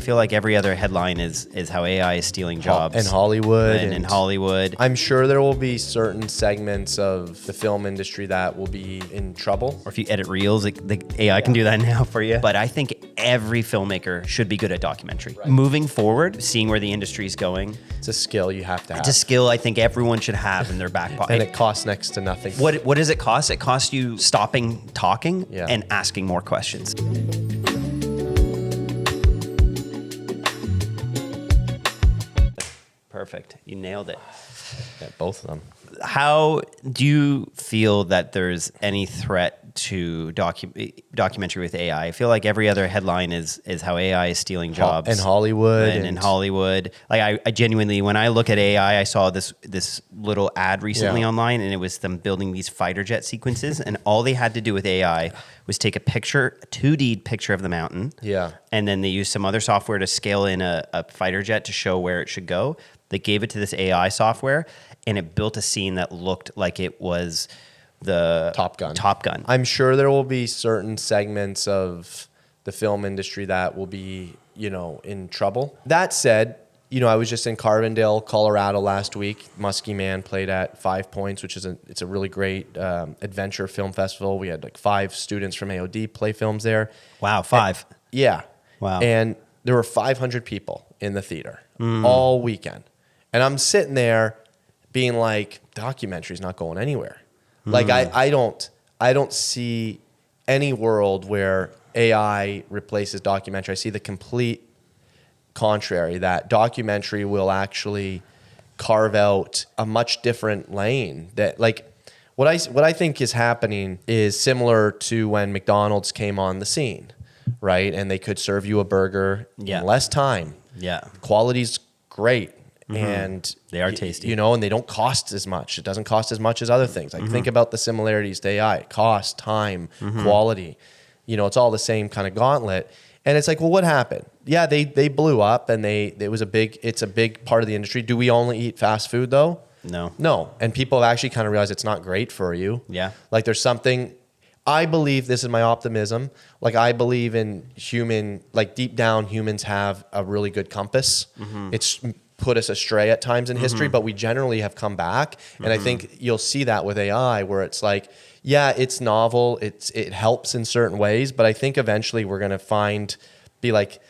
feel like every other headline is how AI is stealing jobs. In Hollywood. And in Hollywood. I'm sure there will be certain segments of the film industry that will be in trouble. Or if you edit reels, the AI can do that now for you. But I think every filmmaker should be good at documentary. Right. Moving forward, seeing where the industry is going. It's a skill you have to have. It's a skill I think everyone should have in their back pocket. And it costs next to nothing. What does it cost? It costs you stopping talking and asking more questions. Perfect. You nailed it. Yeah, both of them. How do you feel that there's any threat to documentary with AI? I feel like every other headline is how AI is stealing jobs. In Hollywood. And in Hollywood. Like I genuinely, when I look at AI, I saw this little ad recently online, and it was them building these fighter jet sequences, and all they had to do with AI was take a 2D picture of the mountain. Yeah. And then they used some other software to scale in a fighter jet to show where it should go. They gave it to this AI software, and it built a scene that looked like it was the Top Gun. I'm sure there will be certain segments of the film industry that will be, in trouble. That said, I was just in Carbondale, Colorado last week. Muskie Man played at 5 Points, which is it's a really great adventure film festival. We had like 5 students from AOD play films there. Wow, 5. Wow. And there were 500 people in the theater all weekend. And I'm sitting there being like, documentary's not going anywhere. Like I don't see any world where AI replaces documentary. I see the complete contrary, that documentary will actually carve out a much different lane. That like what I think is happening is similar to when McDonald's came on the scene, right? And they could serve you a burger in less time. Yeah. Quality's great. And they are tasty, and they don't cost as much. It doesn't cost as much as other things. Like think about the similarities to AI: cost, time, quality. It's all the same kind of gauntlet. And it's like, well, what happened? Yeah, they blew up, and it's a big part of the industry. Do we only eat fast food though? No. And people have actually kind of realized it's not great for you. Yeah. Like there's something. I believe, this is my optimism, like I believe in deep down humans have a really good compass. It's put us astray at times in history, but we generally have come back. And I think you'll see that with AI, where it's like, yeah, it's novel, it helps in certain ways, but I think eventually we're going to be like,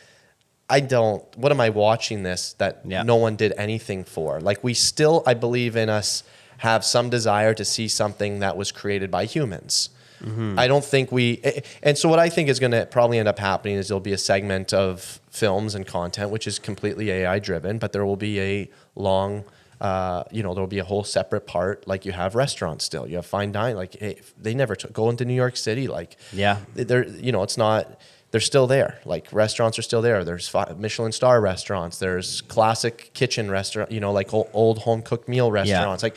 what am I watching this that no one did anything for? Like we still, I believe in us, have some desire to see something that was created by humans. I don't think and so what I think is going to probably end up happening is there'll be a segment of films and content which is completely AI driven, but there will be a long, there'll be a whole separate part. Like you have restaurants still, you have fine dining. Like they never go into New York City. Like they're, it's not. They're still there. Like restaurants are still there. There's Michelin star restaurants. There's classic kitchen restaurant. Like old home cooked meal restaurants. Like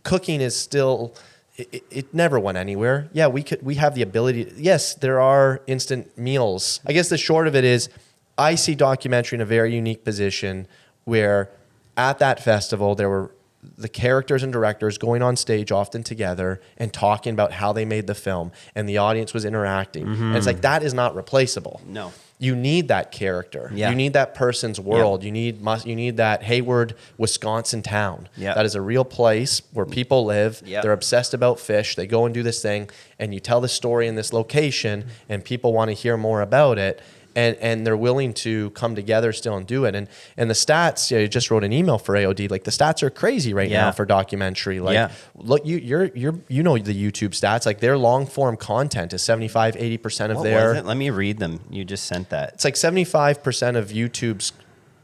cooking is still. It never went anywhere. Yeah, we have the ability. Yes, there are instant meals. I guess the short of it is, I see documentary in a very unique position where at that festival there were the characters and directors going on stage often together and talking about how they made the film, and the audience was interacting. And it's like, that is not replaceable. No. You need that character. Yeah. You need that person's world. Yeah. You need that Hayward, Wisconsin town. Yeah. That is a real place where people live. Yeah. They're obsessed about fish. They go and do this thing, and you tell the story in this location, and people want to hear more about it. And they're willing to come together still and do it. And the stats, you just wrote an email for AOD. Like the stats are crazy right now for documentary. Like look, you know the YouTube stats. Like their long form content is 75-80% of their. Was it? Let me read them. You just sent that. It's like 75% of YouTube's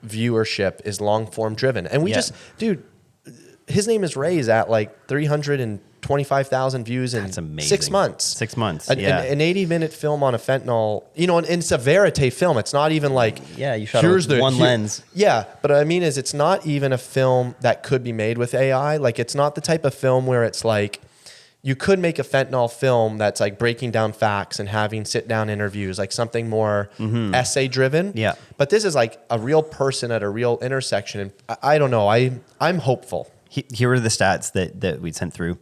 viewership is long form driven. And we dude, his name is Ray's at like 325,000 views in 6 months. 6 months. An 80-minute film on a fentanyl, and it's a verite film. It's not even like, you shot one lens. Yeah, but what I mean is, it's not even a film that could be made with AI. Like, it's not the type of film where it's like, you could make a fentanyl film that's like breaking down facts and having sit-down interviews, like something more essay-driven. Yeah. But this is like a real person at a real intersection. And I don't know. I'm hopeful. Here are the stats that we sent through.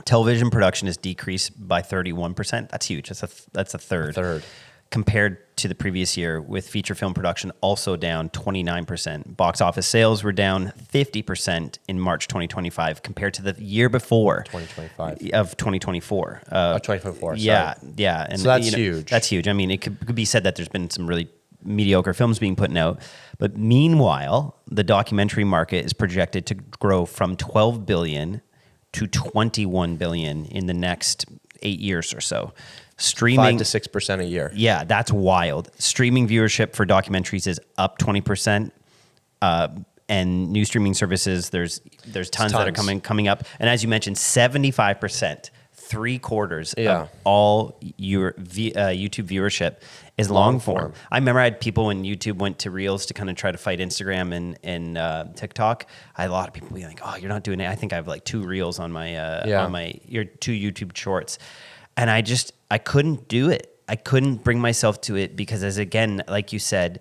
Television production has decreased by 31%. That's huge. That's a third. Compared to the previous year, with feature film production also down 29%. Box office sales were down 50% in March 2025 compared to the year before 2025 of 2024. 2024. Sorry. Yeah. And So that's huge. That's huge. I mean, it could be said that there's been some really mediocre films being put out. But meanwhile, the documentary market is projected to grow from 12 billion to 21 billion in the next 8 years or so. Streaming 5 to 6% a year. Yeah, that's wild. Streaming viewership for documentaries is up 20%. And new streaming services, there's tons that are coming up. And as you mentioned, 75%, 3/4 of all your YouTube viewership is long form. I remember I had people when YouTube went to Reels to kind of try to fight Instagram and TikTok. I had a lot of people be like, "Oh, you're not doing it." I think I have like 2 Reels on my your 2 YouTube shorts, and I couldn't do it. I couldn't bring myself to it because, as again, like you said,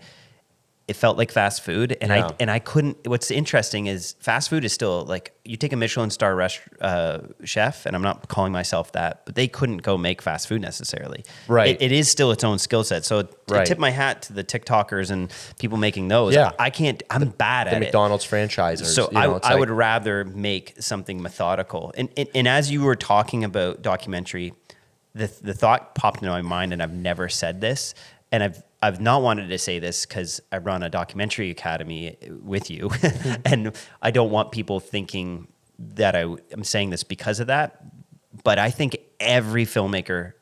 it felt like fast food, and I couldn't. What's interesting is fast food is still like, you take a Michelin star chef, and I'm not calling myself that, but they couldn't go make fast food necessarily. Right. It is still its own skill set. So I tip my hat to the TikTokers and people making those. Yeah. I can't. I'm bad at the McDonald's franchisers. So I would rather make something methodical. And as you were talking about documentary, the thought popped into my mind, and I've never said this, and I've not wanted to say this because I run a documentary academy with you, and I don't want people thinking that I'm saying this because of that, but I think every filmmaker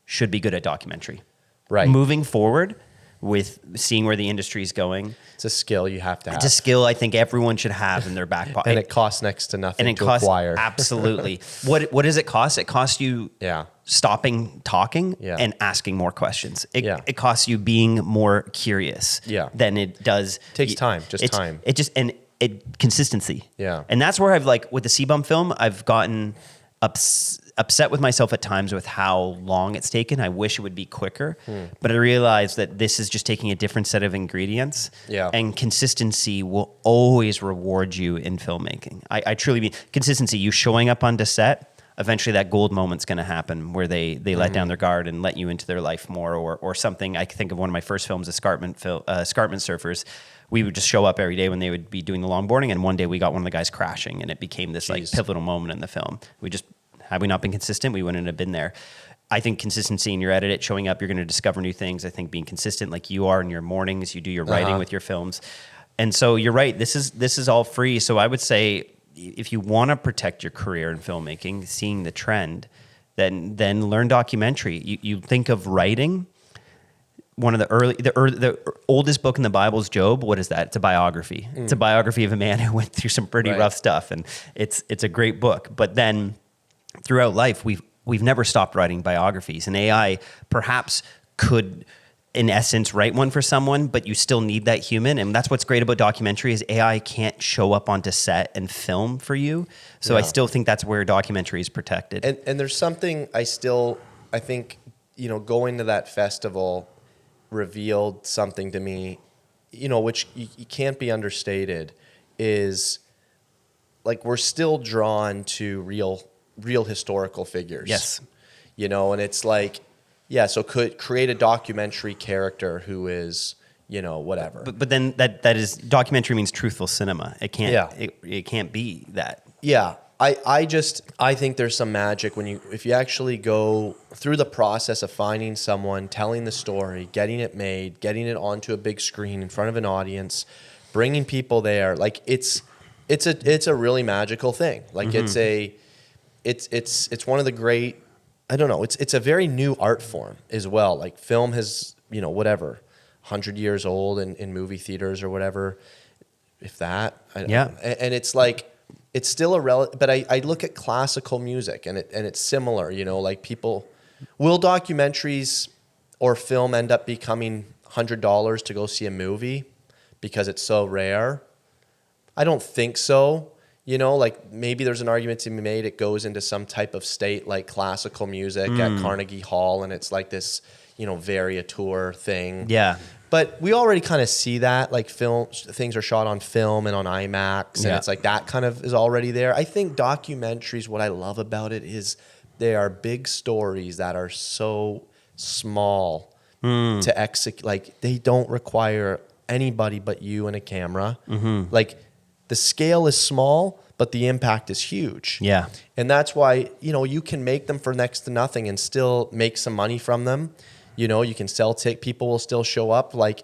should be good at documentary. Right. Moving forward with seeing where the industry is going. It's a skill you have to have. It's a skill I think everyone should have in their back pocket. And it costs next to nothing to acquire. Absolutely. What does it cost? It costs you stopping talking and asking more questions. It costs you being more curious than it does. It takes time, time. Consistency. Yeah. And that's where I've with the CBum film, I've gotten upset with myself at times with how long it's taken. I wish it would be quicker, but I realized that this is just taking a different set of ingredients. Yeah. And consistency will always reward you in filmmaking. I truly mean consistency. You showing up on the set, eventually that gold moment's going to happen where they let down their guard and let you into their life more, or something. I think of one of my first films, Escarpment Surfers. We would just show up every day when they would be doing the longboarding, and one day we got one of the guys crashing, and it became this pivotal moment in the film. Had we not been consistent, we wouldn't have been there. I think consistency in your edit, showing up, you're going to discover new things. I think being consistent like you are in your mornings, you do your writing with your films. And so you're right, this is all free. So I would say, if you want to protect your career in filmmaking, seeing the trend, then learn documentary. You think of writing. One of the oldest book in the Bible is Job. What is that? It's a biography. It's a biography of a man who went through some pretty rough stuff, and it's a great book. But then throughout life, we've never stopped writing biographies, and AI perhaps could, in essence, write one for someone, but you still need that human. And that's what's great about documentary is AI can't show up onto set and film for you. So I still think that's where documentary is protected. And there's something I think, going to that festival revealed something to me, which you can't be understated, is like we're still drawn to real historical figures. Yes. And it's like, so could create a documentary character who is, whatever. But then that is, documentary means truthful cinema. It can't it can't be that. Yeah. I think there's some magic if you actually go through the process of finding someone, telling the story, getting it made, getting it onto a big screen in front of an audience, bringing people there. Like it's a really magical thing. Like it's one of the great, I don't know, it's a very new art form as well. Like film has, 100 years old in movie theaters or whatever, if that. And it's like, it's still but I look at classical music and it's similar, like people, will documentaries or film end up becoming $100 to go see a movie because it's so rare? I don't think so. Like maybe there's an argument to be made. It goes into some type of state like classical music at Carnegie Hall, and it's like this, variateur thing. Yeah. But we already kind of see that, like things are shot on film and on IMAX, and it's like that kind of is already there. I think documentaries, what I love about it is they are big stories that are so small to execute. Like they don't require anybody but you and a camera. Like the scale is small, but the impact is huge. Yeah. And that's why, you can make them for next to nothing and still make some money from them. You can sell people will still show up. Like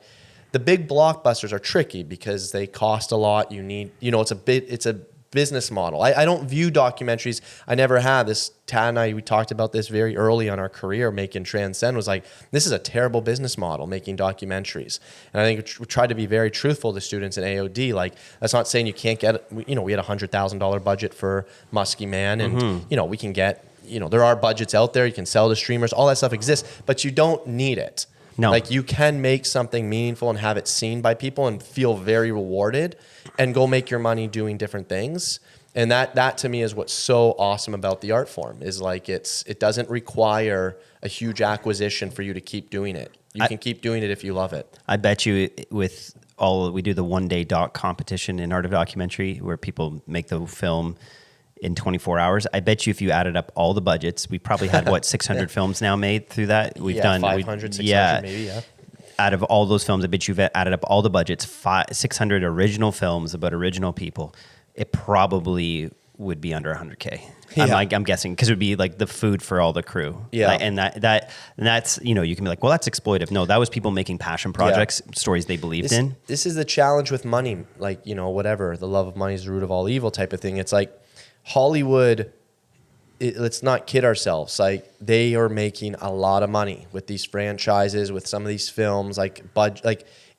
the big blockbusters are tricky because they cost a lot. You need, it's a business model. I don't view documentaries. I never have. Tad and I, we talked about this very early on our career making Transcend, was like, this is a terrible business model, making documentaries. And I think we tried to be very truthful to students in AOD. Like, that's not saying you can't get, we had a $100,000 budget for Muskie Man. And, we can get, there are budgets out there. You can sell to streamers. All that stuff exists, but you don't need it. No. Like you can make something meaningful and have it seen by people and feel very rewarded and go make your money doing different things. And that to me is what's so awesome about the art form, is like it doesn't require a huge acquisition for you to keep doing it. You can keep doing it if you love it. I bet you we do the one-day doc competition in Art of Documentary where people make the film in 24 hours. I bet you if you added up all the budgets, we probably had 600 films now made through that. We've done 500, 600 maybe, yeah. Out of all those films, I bet you've added up all the budgets, 600 original films about original people. It probably would be under 100K. Yeah. I'm guessing, because it would be like the food for all the crew. Yeah. Like, and that's, you can be like, well, that's exploitive. No, that was people making passion projects, stories they believed in. This is the challenge with money. Like, whatever, the love of money is the root of all evil type of thing. It's like, Hollywood, let's not kid ourselves. Like they are making a lot of money with these franchises, with some of these films. And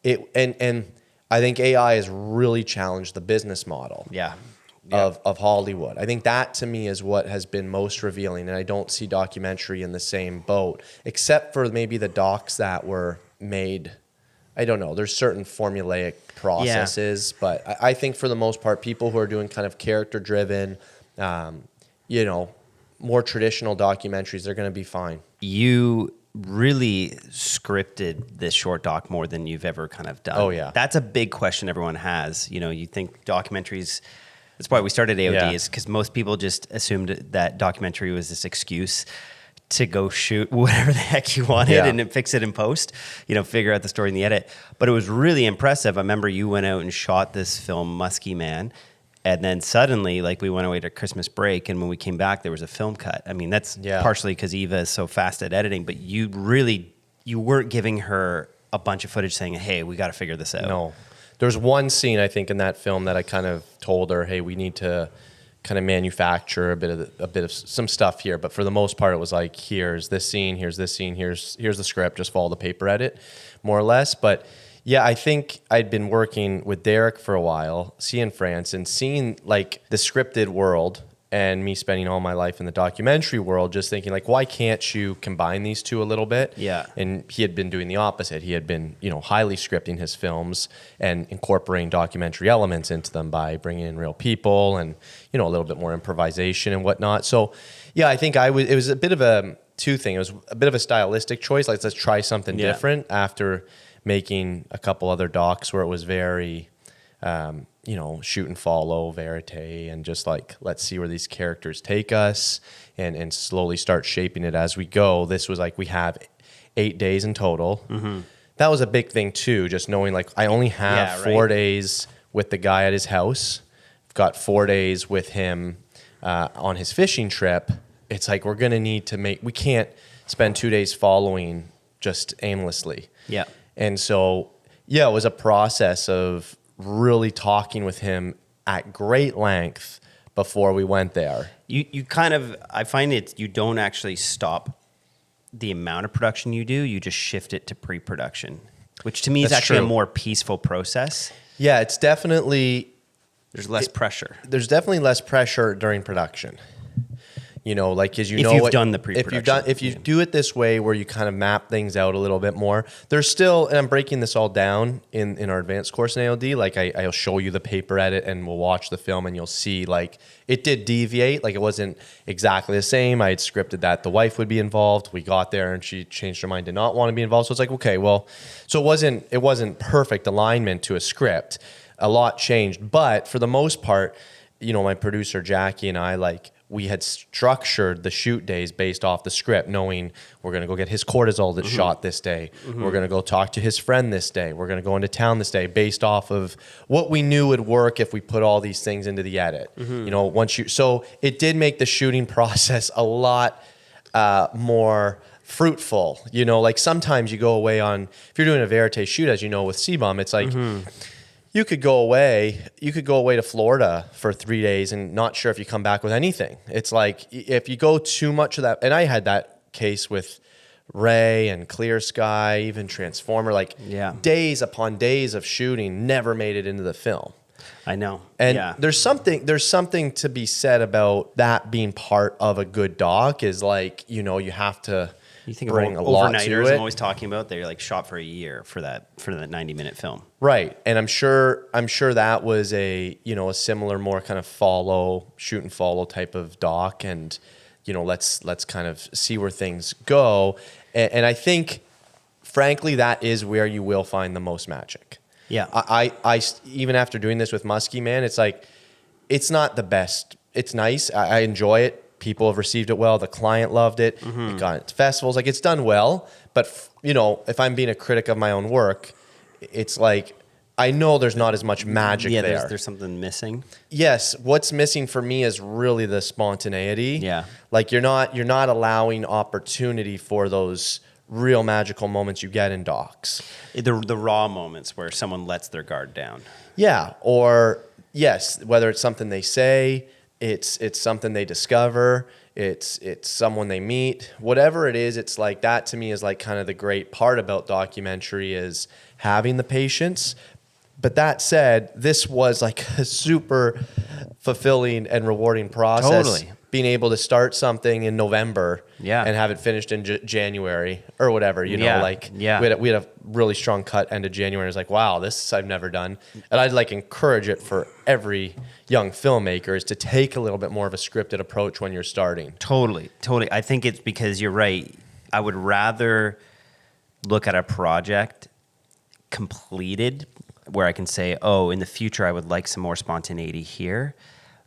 I think AI has really challenged the business model. Yeah. Of Hollywood. I think that to me is what has been most revealing, and I don't see documentary in the same boat, except for maybe the docs that were made. I don't know. There's certain formulaic processes, but I think for the most part, people who are doing kind of character-driven, more traditional documentaries, they're going to be fine. You really scripted this short doc more than you've ever kind of done. Oh, yeah. That's a big question everyone has. You think documentaries, that's why we started AOD, is because most people just assumed that documentary was this excuse to go shoot whatever the heck you wanted and fix it in post, figure out the story in the edit. But it was really impressive. I remember you went out and shot this film, Muskie Man, and then suddenly, we went away to Christmas break, and when we came back, there was a film cut. I mean, that's partially because Eva is so fast at editing, but you weren't giving her a bunch of footage saying, hey, we got to figure this out. No. There's one scene, I think, in that film that I kind of told her, hey, we need to kind of manufacture a bit of some stuff here, but for the most part, it was like, here's this scene, here's this scene, here's the script, just follow the paper edit, more or less. But yeah, I think I'd been working with Derek for a while, seeing France, and seeing like the scripted world, and me spending all my life in the documentary world, just thinking like, why can't you combine these two a little bit? Yeah. And he had been doing the opposite. He had been, highly scripting his films and incorporating documentary elements into them by bringing in real people and, a little bit more improvisation and whatnot. So yeah, I think it was a bit of a two thing. It was a bit of a stylistic choice. Like, let's try something different after making a couple other docs where it was very, shoot and follow, verite, and just like, let's see where these characters take us and slowly start shaping it as we go. This was like, we have 8 days in total. Mm-hmm. That was a big thing too, just knowing like I only have 4 days with the guy at his house. I've got 4 days with him on his fishing trip. It's like, we're going to need to we can't spend 2 days following just aimlessly. Yeah. And so, it was a process of really talking with him at great length before we went there. You kind of, I find you don't actually stop the amount of production you do, you just shift it to pre-production, which to me is actually a more peaceful process. Yeah, it's definitely... There's less pressure. There's definitely less pressure during production. If you've done the pre-production. If you do it this way where you kind of map things out a little bit more, there's still, and I'm breaking this all down in our advanced course in AOD, like I'll show you the paper edit and we'll watch the film and you'll see like it did deviate. Like it wasn't exactly the same. I had scripted that the wife would be involved. We got there and she changed her mind, did not want to be involved. So it's like, okay, well, so it wasn't perfect alignment to a script. A lot changed, but for the most part, my producer Jackie and I, like, we had structured the shoot days based off the script, knowing we're going to go get his cortisol that's shot this day. We're going to go talk to his friend this day. We're going to go into town this day, based off of what we knew would work if we put all these things into the edit. You know, so it did make the shooting process a lot more fruitful. You know, like sometimes you go away on, if you're doing a verite shoot, as you know, with CBum, it's like, you could go away to Florida for 3 days and not sure if you come back with anything. It's like, if you go too much of that, and I had that case with Ray and Clear Sky, even Transformer, like days upon days of shooting never made it into the film. I know. And there's something to be said about that being part of a good doc, is like, you know, you have to bring a lot to overnighters it. I'm always talking about. They're like shot for a year for that 90-minute film. Right. And I'm sure that was a similar, more kind of shoot and follow type of doc. And, you know, let's kind of see where things go. And I think, frankly, that is where you will find the most magic. Yeah. I even after doing this with Muskie Man, it's like, it's not the best. It's nice. I enjoy it. People have received it well. The client loved it. It got into festivals. Like, it's done well. But, you know, if I'm being a critic of my own work, it's like, I know there's not as much magic there. Yeah, there's something missing. Yes. What's missing for me is really the spontaneity. Yeah. Like, you're not allowing opportunity for those real magical moments you get in docs. The raw moments where someone lets their guard down. Yeah. Or, yes, whether it's something they say, it's something they discover, it's someone they meet, whatever it is. It's like, that to me is like kind of the great part about documentary, is having the patience. But that said, this was like a super fulfilling and rewarding process. Totally. Being able to start something in November and have it finished in January or whatever, you know, we had a really strong cut end of January. It's like, wow, this I've never done. And I'd like encourage it for every young filmmaker, is to take a little bit more of a scripted approach when you're starting. Totally. I think it's because you're right. I would rather look at a project completed where I can say, oh, in the future, I would like some more spontaneity here,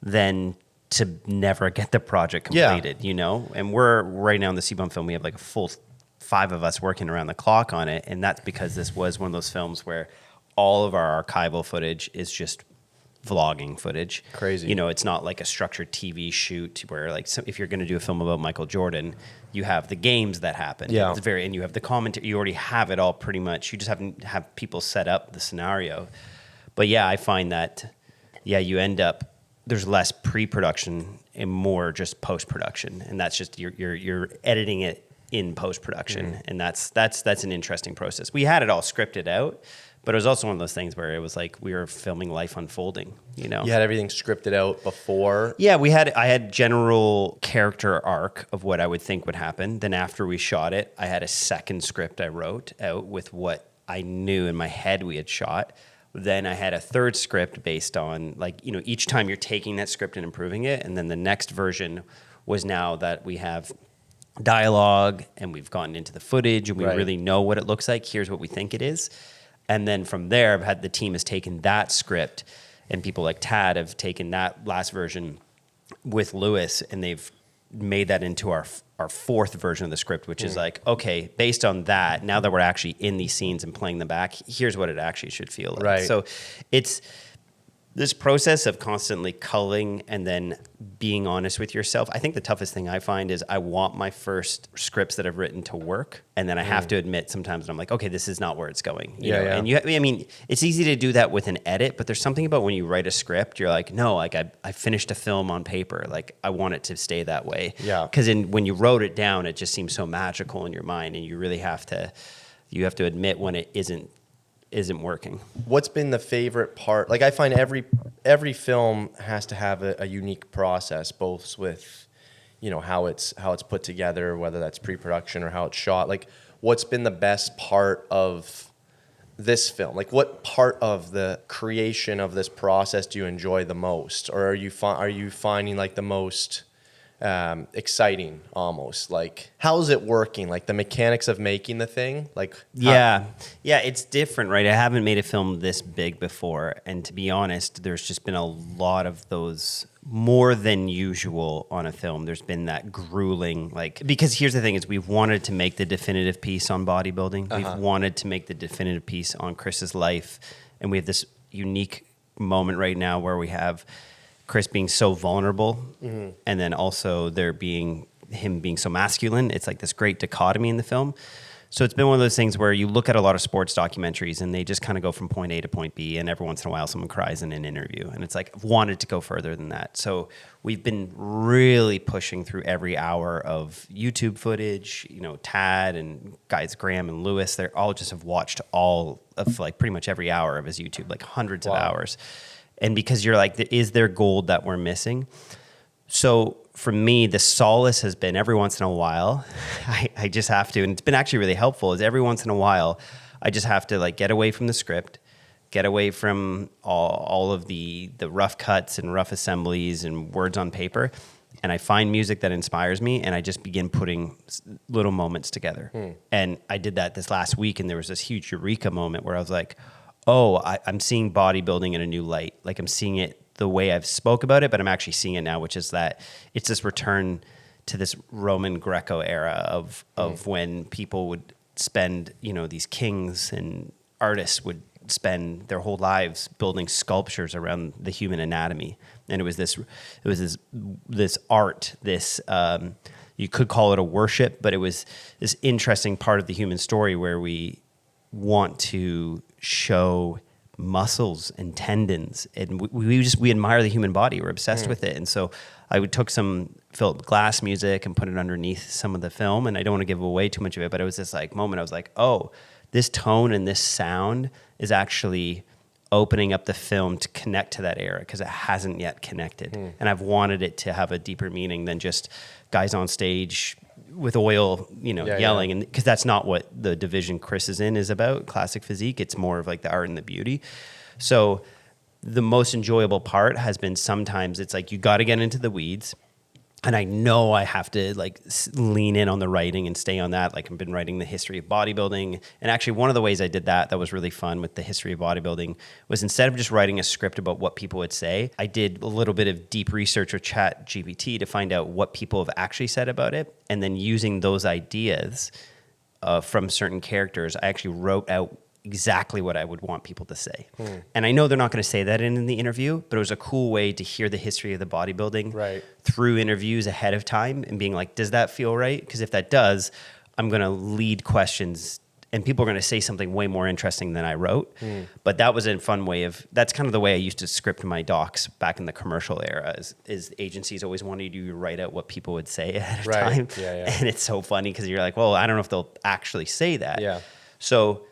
than to never get the project completed, you know? And we're right now in the CBum film, we have like a full 5 of us working around the clock on it. And that's because this was one of those films where all of our archival footage is just vlogging footage. Crazy. You know, it's not like a structured TV shoot where, like, if you're going to do a film about Michael Jordan, you have the games that happen. Yeah. And you have the commentary. You already have it all pretty much. You just have people set up the scenario. But yeah, I find that, you end up, there's less pre-production and more just post-production, and that's just you're editing it in post-production, and that's an interesting process. We had it all scripted out, but it was also one of those things where it was like we were filming life unfolding. You know, You had everything scripted out before. Yeah, I had general character arc of what I would think would happen. Then after we shot it, I had a second script I wrote out with what I knew in my head we had shot. Then I had a third script based on, like, you know, each time you're taking that script and improving it. And then the next version was, now that we have dialogue and we've gotten into the footage and we really know what it looks like, here's what we think it is. And then from there, the team has taken that script, and people like Tad have taken that last version with Lewis, and they've made that into our fourth version of the script, which is like, okay, based on that, now that we're actually in these scenes and playing them back, here's what it actually should feel like. Right. So it's this process of constantly culling and then being honest with yourself. I think the toughest thing I find is I want my first scripts that I've written to work, and then I have to admit sometimes that I'm like, okay, this is not where it's going. You know? And I mean, it's easy to do that with an edit, but there's something about when you write a script, you're like, no, like I finished a film on paper. Like, I want it to stay that way. Yeah. Because when you wrote it down, it just seems so magical in your mind, and you really have to admit when it isn't working. What's been the favorite part? Like, I find every film has to have a unique process, both with, you know, how it's put together, whether that's pre-production or how it's shot. Like, what's been the best part of this film? Like, what part of the creation of this process do you enjoy the most, or are you finding like the most exciting almost? Like, how is it working? Like, the mechanics of making the thing? Like, yeah, it's different, right? I haven't made a film this big before, and to be honest, there's just been a lot of those more than usual on a film, there's been that grueling, like, because here's the thing is we've wanted to make the definitive piece on bodybuilding. We've wanted to make the definitive piece on Chris's life. And we have this unique moment right now where we have Chris being so vulnerable and then also him being so masculine. It's like this great dichotomy in the film. So it's been one of those things where you look at a lot of sports documentaries and they just kind of go from point A to point B, and every once in a while someone cries in an interview. And it's like, I've wanted to go further than that. So we've been really pushing through every hour of YouTube footage. You know, Tad and guys Graham and Lewis, they're all just have watched all of like pretty much every hour of his YouTube, like hundreds of hours. And because you're like, is there gold that we're missing? So for me, the solace has been every once in a while, I just have to, and it's been actually really helpful, is every once in a while, I just have to like get away from the script, get away from all of the rough cuts and rough assemblies and words on paper, and I find music that inspires me, and I just begin putting little moments together. And I did that this last week, and there was this huge eureka moment where I was like, oh, I'm seeing bodybuilding in a new light. Like I'm seeing it the way I've spoke about it, but I'm actually seeing it now, which is that it's this return to this Roman Greco era of when people would spend, you know, these kings and artists would spend their whole lives building sculptures around the human anatomy. And it was this art, you could call it a worship, but it was this interesting part of the human story where we want to show muscles and tendons, and we admire the human body. We're obsessed with it. And so I took some Philip Glass music and put it underneath some of the film, and I don't want to give away too much of it, but it was this like moment I was like, oh, this tone and this sound is actually opening up the film to connect to that era because it hasn't yet connected. And I've wanted it to have a deeper meaning than just guys on stage with oil, yelling. And because that's not what the division Chris is in is about, classic physique. It's more of like the art and the beauty. So the most enjoyable part has been sometimes it's like you got to get into the weeds. And I know I have to like lean in on the writing and stay on that. Like I've been writing the history of bodybuilding. And actually one of the ways I did that was really fun with the history of bodybuilding was instead of just writing a script about what people would say, I did a little bit of deep research with ChatGPT to find out what people have actually said about it. And then using those ideas from certain characters, I actually wrote out exactly what I would want people to say. And I know they're not going to say that in the interview, but it was a cool way to hear the history of the bodybuilding through interviews ahead of time and being like, does that feel right? Because if that does, I'm going to lead questions and people are going to say something way more interesting than I wrote. But that was a fun way that's kind of the way I used to script my docs back in the commercial era is agencies always wanted you to write out what people would say ahead of time. And it's so funny because you're like, well, I don't know if they'll actually say that. So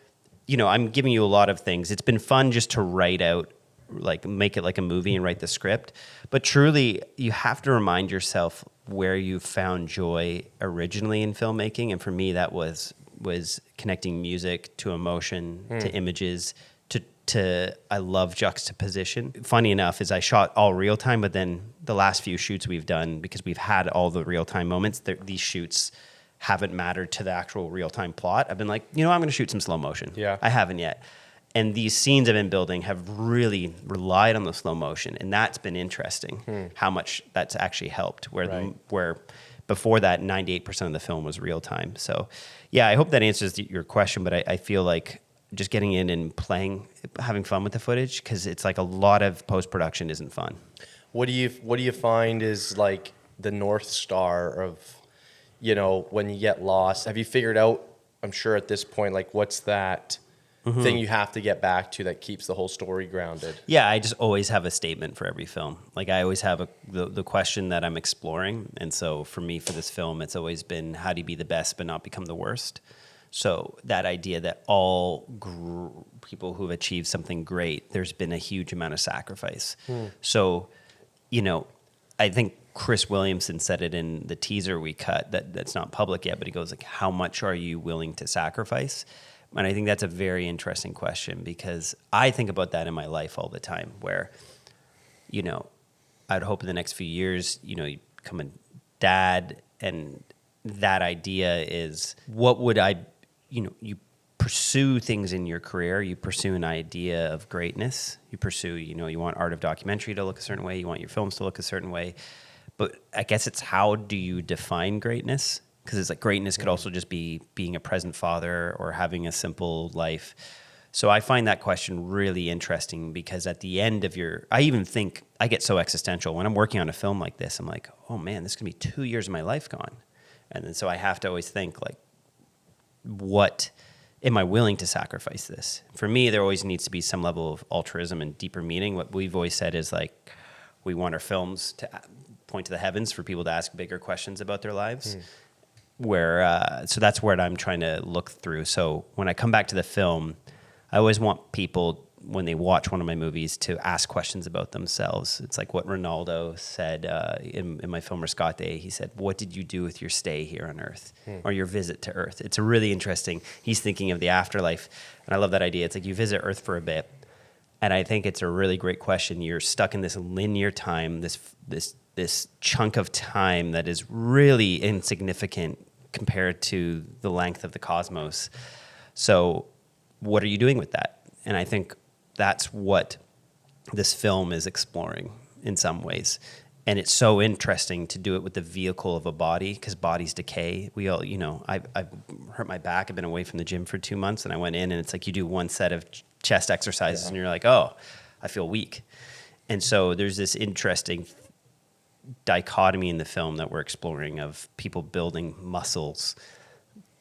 I'm giving you a lot of things. It's been fun just to write out, like make it like a movie and write the script. But truly, you have to remind yourself where you found joy originally in filmmaking. And for me, that was connecting music to emotion, to images, to I love juxtaposition. Funny enough is I shot all real time, but then the last few shoots we've done, because we've had all the real time moments, these shoots haven't mattered to the actual real-time plot. I've been like, I'm going to shoot some slow motion. I haven't yet. And these scenes I've been building have really relied on the slow motion. And that's been interesting, how much that's actually helped, where before that, 98% of the film was real-time. So, yeah, I hope that answers your question, but I feel like just getting in and playing, having fun with the footage, because it's like a lot of post-production isn't fun. What do you find is like the North Star of when you get lost? Have you figured out, I'm sure at this point, like what's that thing you have to get back to that keeps the whole story grounded? Yeah, I just always have a statement for every film. Like I always have the question that I'm exploring. And so for me, for this film, it's always been how do you be the best but not become the worst? So that idea that all people who've achieved something great, there's been a huge amount of sacrifice. So, I think Chris Williamson said it in the teaser we cut that's not public yet, but he goes like, how much are you willing to sacrifice? And I think that's a very interesting question because I think about that in my life all the time where, I'd hope in the next few years, you become a dad, and that idea is what would you pursue things in your career. You pursue an idea of greatness. You pursue, you want art of documentary to look a certain way. You want your films to look a certain way. But I guess it's how do you define greatness? Because it's like greatness could also just be being a present father or having a simple life. So I find that question really interesting because at the end of I even think I get so existential when I'm working on a film like this. I'm like, oh man, this is gonna be 2 years of my life gone. And then so I have to always think like, what am I willing to sacrifice this? For me, there always needs to be some level of altruism and deeper meaning. What we've always said is like, we want our films to point to the heavens for people to ask bigger questions about their lives. So that's where I'm trying to look through. So when I come back to the film, I always want people, when they watch one of my movies, to ask questions about themselves. It's like what Ronaldo said in my film Rescate. He said, what did you do with your stay here on Earth or your visit to Earth? It's a really interesting, he's thinking of the afterlife. And I love that idea. It's like you visit Earth for a bit. And I think it's a really great question. You're stuck in this linear time, this chunk of time that is really insignificant compared to the length of the cosmos. So what are you doing with that? And I think that's what this film is exploring in some ways. And it's so interesting to do it with the vehicle of a body because bodies decay. We all, I've hurt my back. I've been away from the gym for 2 months and I went in and it's like you do one set of chest exercises and you're like, oh, I feel weak. And so there's this interesting dichotomy in the film that we're exploring of people building muscles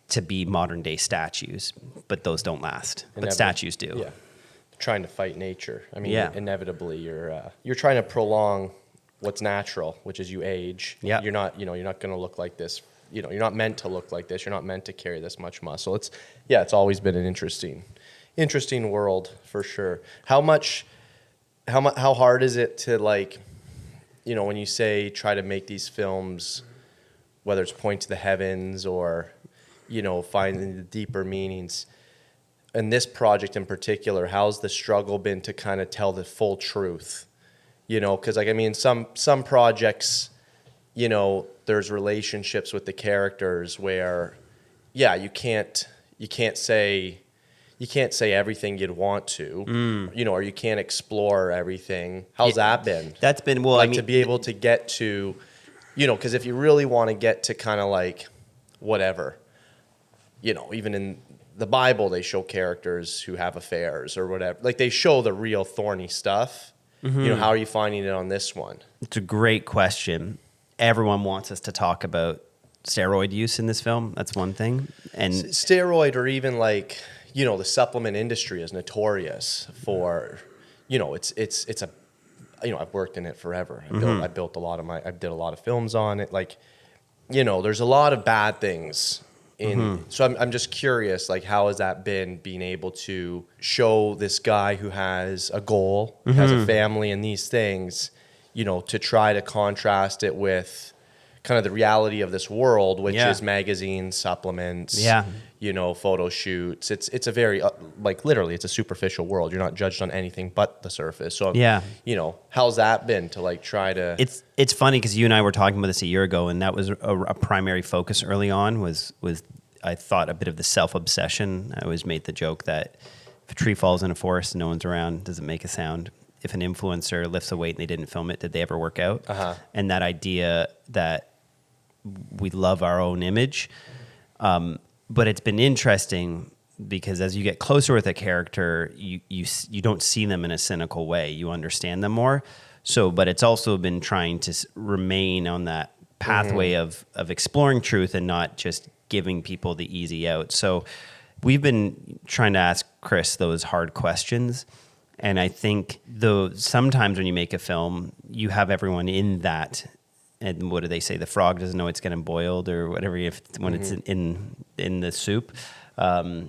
to be modern day statues, but those don't last. But statues do. Yeah. Trying to fight nature. I mean, inevitably you're trying to prolong what's natural, which is you age. Yeah. You're not going to look like this. You're not meant to look like this. You're not meant to carry this much muscle. It's always been an interesting world for sure. How hard is it to when you say try to make these films, whether it's point to the heavens or, finding the deeper meanings, in this project in particular, how's the struggle been to kind of tell the full truth? Because some projects, there's relationships with the characters where, you can't say everything you'd want to, or you can't explore everything. How's that been? That's been, to be able to get to, because if you really want to get to kind of like whatever, even in the Bible, they show characters who have affairs or whatever. Like they show the real thorny stuff. How are you finding it on this one? It's a great question. Everyone wants us to talk about steroid use in this film. That's one thing. And steroid or even the supplement industry is notorious for, it's a, I've worked in it forever. I built I did a lot of films on it. There's a lot of bad things so I'm just curious, how has that been being able to show this guy who has a goal, has a family and these things, to try to contrast it with kind of the reality of this world, which is magazines, supplements, photo shoots. It's a very, literally it's a superficial world. You're not judged on anything but the surface. So, how's that been to try to... It's funny because you and I were talking about this a year ago, and that was a primary focus early on was I thought a bit of the self-obsession. I always made the joke that if a tree falls in a forest and no one's around, does it make a sound? If an influencer lifts a weight and they didn't film it, did they ever work out? And that idea that we love our own image. But it's been interesting because as you get closer with a character, you don't see them in a cynical way. You understand them more. But it's also been trying to remain on that pathway of exploring truth and not just giving people the easy out. So we've been trying to ask Chris those hard questions. And I think sometimes when you make a film, you have everyone in that. And what do they say? The frog doesn't know it's getting boiled or whatever when it's in the soup. I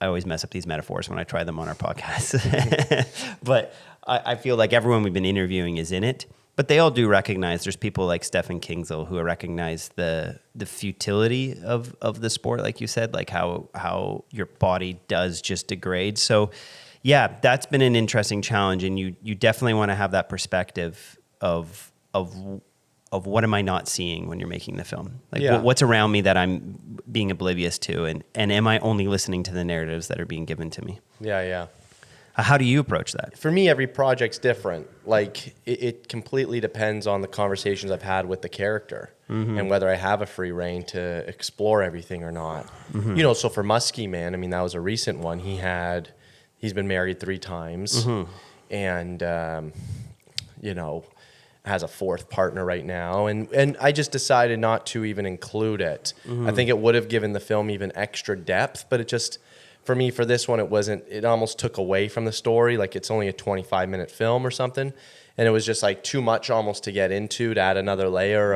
always mess up these metaphors when I try them on our podcast. But I feel like everyone we've been interviewing is in it. But they all do recognize, there's people like Stefan Kingsel who recognize the futility of the sport, like you said, like how your body does just degrade. So yeah, that's been an interesting challenge. And you definitely want to have that perspective of of what am I not seeing when you're making the film? Like Yeah. what's around me that I'm being oblivious to, and am I only listening to the narratives that are being given to me? Yeah. How do you approach that? For me, every project's different. Like it completely depends on the conversations I've had with the character and whether I have a free reign to explore everything or not. You know, so for Muskie Man, I mean, that was a recent one. He's been married 3 times and, you know, has a 4th partner right now. And I just decided not to even include it. I think it would have given the film even extra depth, but it just, for me, for this one, it almost took away from the story. Like it's only a 25-minute film or something. And it was just like too much almost to get into, to add another layer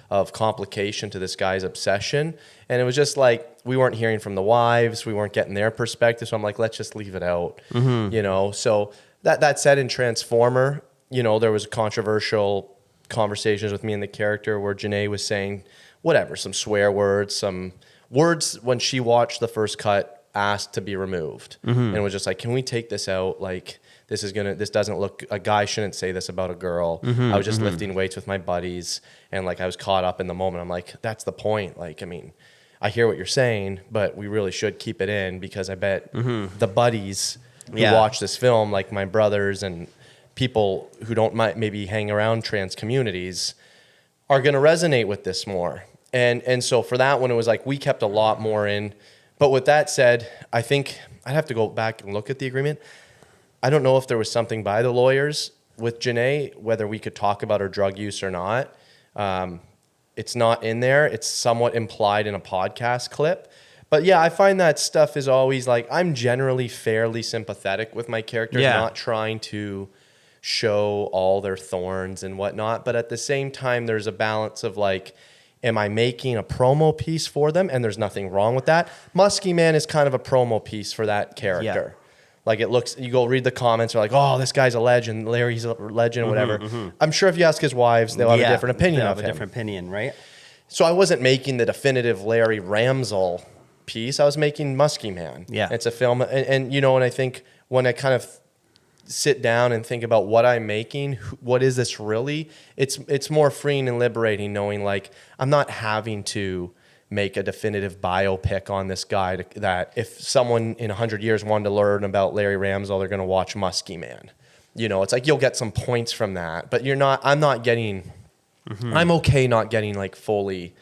of complication to this guy's obsession. And it was just like, we weren't hearing from the wives. We weren't getting their perspective. So I'm like, let's just leave it out, you know? So that said, in Transformer, you know, there was controversial conversations with me and the character where Janae was saying, whatever, some swear words, some words when she watched the first cut asked to be removed. And it was just like, can we take this out? Like, this doesn't look, a guy shouldn't say this about a girl. I was just lifting weights with my buddies and like I was caught up in the moment. I'm like, that's the point. Like, I mean, I hear what you're saying, but we really should keep it in because I bet the buddies who watch this film, like my brothers and people who don't maybe hang around trans communities, are going to resonate with this more. And so for that one, it was like we kept a lot more in. But with that said, I think I'd have to go back and look at the agreement. I don't know if there was something by the lawyers with Janae, whether we could talk about her drug use or not. It's not in there. It's somewhat implied in a podcast clip. But yeah, I find that stuff is always like, I'm generally fairly sympathetic with my characters, not trying to show all their thorns and whatnot. But at the same time, there's a balance of like, am I making a promo piece for them? And there's nothing wrong with that. Muskie Man is kind of a promo piece for that character. Like it looks, you go read the comments, they're like, oh, this guy's a legend, Larry's a legend, whatever. I'm sure if you ask his wives, they'll have a different opinion of him. A different opinion, right? So I wasn't making the definitive Larry Ramsell piece. I was making Muskie Man. Yeah. It's a film. And you know, and I think when I kind of sit down and think about what I'm making, what is this really? It's more freeing and liberating knowing like I'm not having to make a definitive biopic on this guy that if someone in 100 years wanted to learn about Larry Ramsell, they're going to watch Muskie Man. You know, it's like you'll get some points from that, but I'm not getting, I'm okay not getting like fully,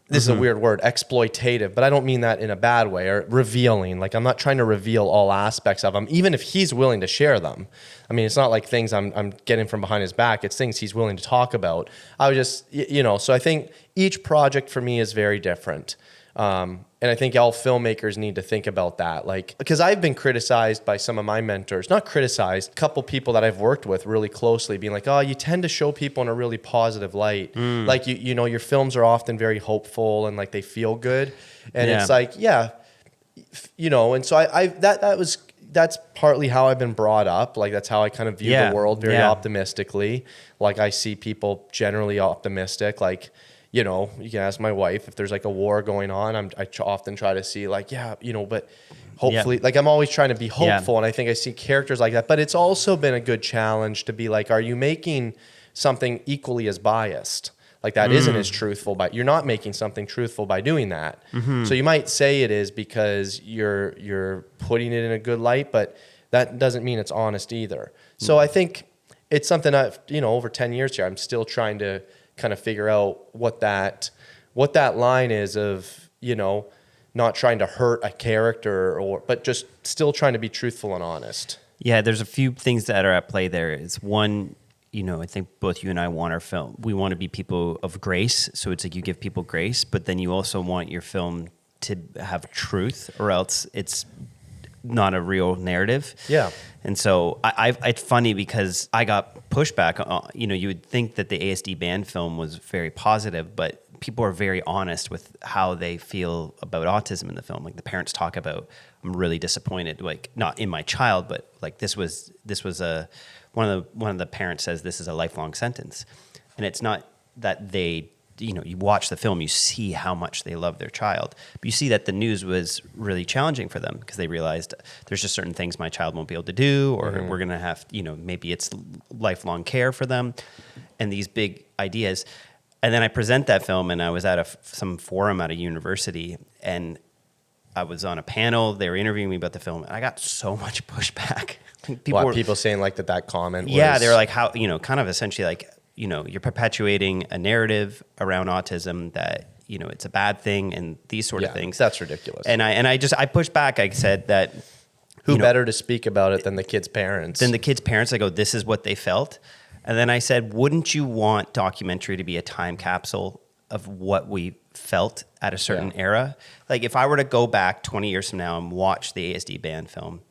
this is a weird word, exploitative, but I don't mean that in a bad way, or revealing. Like I'm not trying to reveal all aspects of him, even if he's willing to share them. I mean, it's not like things I'm getting from behind his back. It's things he's willing to talk about. I was just, you know, so I think each project for me is very different. And I think all filmmakers need to think about that. Like, because I've been criticized by some of my mentors, not criticized, a couple people that I've worked with really closely being like, oh, you tend to show people in a really positive light. Like, you know, your films are often very hopeful and like they feel good. And it's like, yeah, you know, and so that's partly how I've been brought up. Like that's how I kind of view the world very optimistically. Like I see people generally optimistic. Like, you know, you can ask my wife if there's like a war going on. I often try to see like, yeah, you know, but hopefully, like I'm always trying to be hopeful. And I think I see characters like that. But it's also been a good challenge to be like, are you making something equally as biased? Like that isn't as truthful, but you're not making something truthful by doing that. So you might say it is because you're putting it in a good light, but that doesn't mean it's honest either. So I think it's something I've, you know, over 10 years here, I'm still trying to kind of figure out what that line is of, you know, not trying to hurt a character but just still trying to be truthful and honest. Yeah, there's a few things that are at play there. It's one, you know, I think both you and I want our film. We want to be people of grace. So it's like you give people grace, but then you also want your film to have truth or else it's not a real narrative. Yeah. And so it's funny because I got pushback. You know, you would think that the ASD band film was very positive, but people are very honest with how they feel about autism in the film. Like the parents talk about, I'm really disappointed, like not in my child, but like this was one of the parents says this is a lifelong sentence. And it's not that they, you know, you watch the film, you see how much they love their child. But you see that the news was really challenging for them because they realized there's just certain things my child won't be able to do, or we're going to have, you know, maybe it's lifelong care for them. and these big ideas. And then I present that film, and I was at some forum at a university, and I was on a panel. They were interviewing me about the film, and I got so much pushback. People saying like that comment was... Yeah, they were like, how, kind of essentially like, you're perpetuating a narrative around autism that, it's a bad thing and these sort of things. That's ridiculous. And I pushed back. I said that... Who better to speak about it than the kid's parents? I go, this is what they felt. And then I said, wouldn't you want documentary to be a time capsule of what we felt at a certain era? Like if I were to go back 20 years from now and watch the ASD band film,